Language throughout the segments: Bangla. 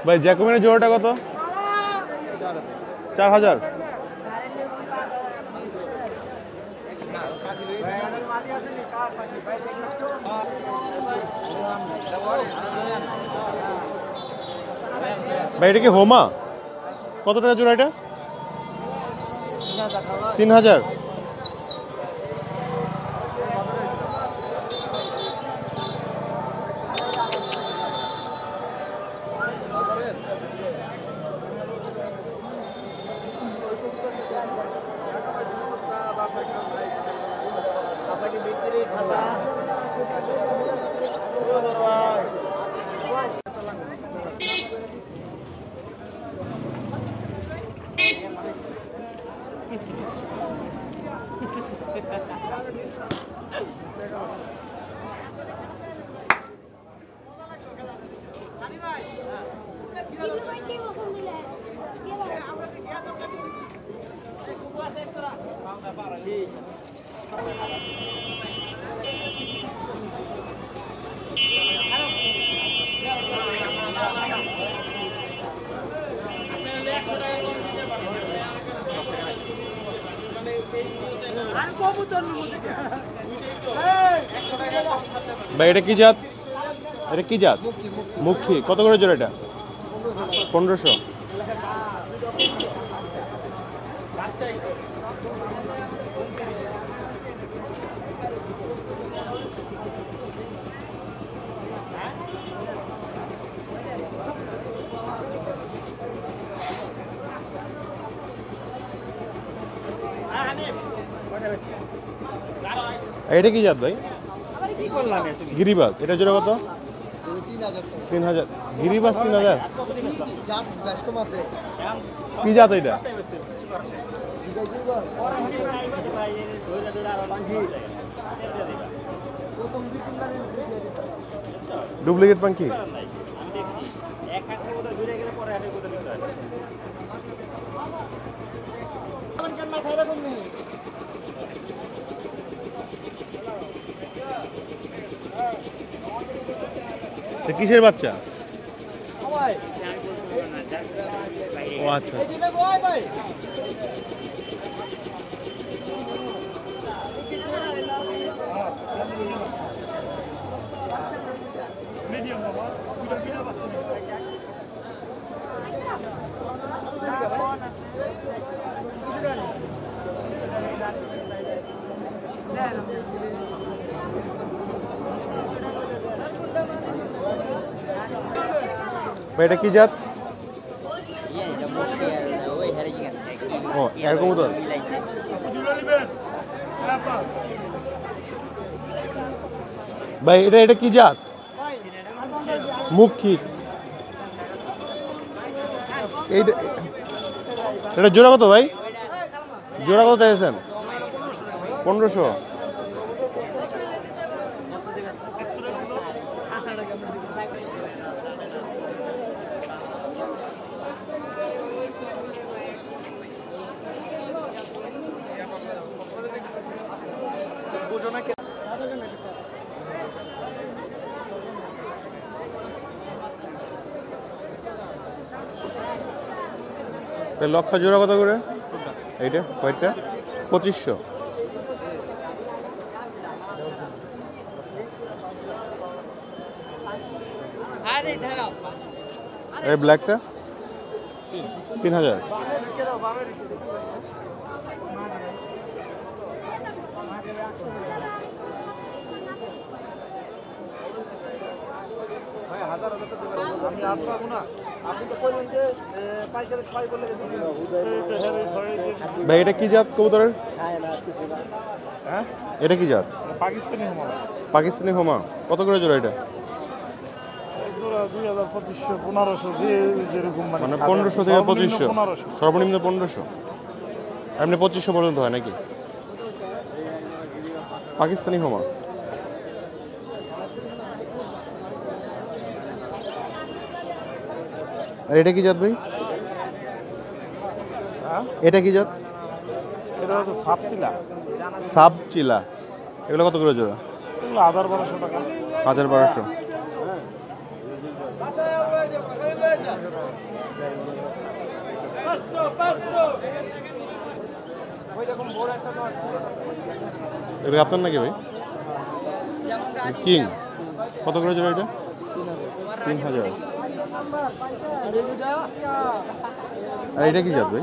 ভাই জ্যাকোবিনের জোড়াটা কত? 4000। ভাই এটা কি হোমা? কত টাকা জোড়া এটা? 3000। ভাই এটা কি জাত? এটা কি জাত? মুখী। কত করে জোড়া এটা? 1500। এটা কি জাত ভাই? গিরিবাজ। এটা জোড়া কত? 3000। গিরিবাজ 3000। কি জাত এটা? ডুপ্লিকেট পাখি। কিসের বাচ্চা? ও আচ্ছা। এটা কি জাত? ও এর কবুতর। ভাই এটা কি জাত? মুখী। এটা জোড়া কত ভাই? জোড়া কত চাইছেন? 1500। লক্ষা জোড়া কত করে? এইটা কয়টা? 2500। এই ব্ল্যাকটা 3000। ভাই এটা কি জাত কবুতরের? এটা কি জাত? পাকিস্তানি হোমা। কত করে জোড়া এটা? 1500 থেকে 2500। সর্বনিম্ন 1500। এমনি 2500 পর্যন্ত হয় নাকি? পাকিস্তানি হোমা। আর এটা কি জাত ভাই? এটা কি জাত? এটা হচ্ছে সাবচিলা। সাবচিলা। এগুলো কত করে জোড়া? 1000-1200 টাকা। 1000-1200। এটা আপনার নাকি ভাই? কিং কত করে জোড়া এটা? 3000। আর এটা কি জাত ভাই?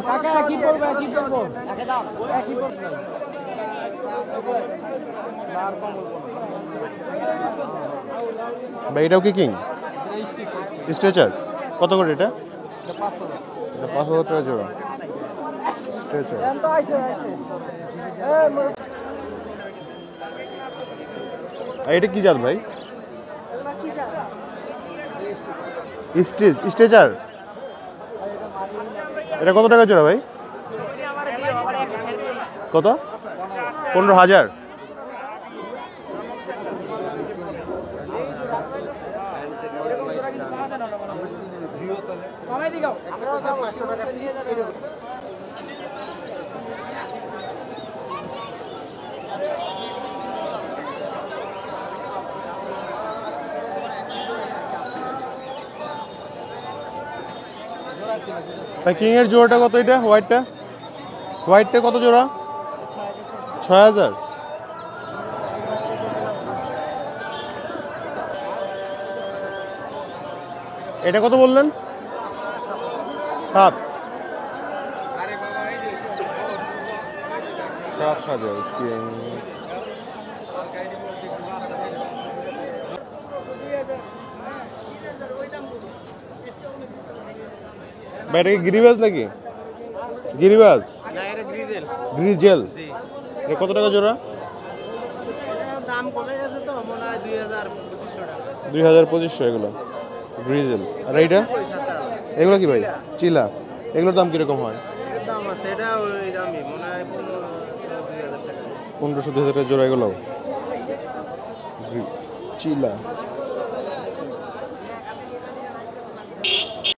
ভাই এটাও কি কিং? স্ট্রেচার কত করে এটা? 5000 টাকা জোড়া স্ট্রেচার। এটা কি জাত ভাই? স্ট্রেচার। এটা কত টাকা জোড়া ভাই? কত? 15000। কিং এর জোড়াটা কত? এটা হোয়াইটটা কত জোড়া? 6000। এটা কত বললেন? 7000। ভাই এটা কি গিরিবাজ নাকি? গিরিবাজ গ্রিজেল। এটা কত টাকা জোড়া? দাম কমে গেছে তো মনে হয় 2000-2500 এগুলো গ্রিজেল। আর এইটা এগুলো কি ভাই? চিলা। এগুলোর দাম কিরকম হয়? দাম আছে এটা ওই দামই মনে হয় 1500-2000 টাকা জোড়া এগুলো চিলা।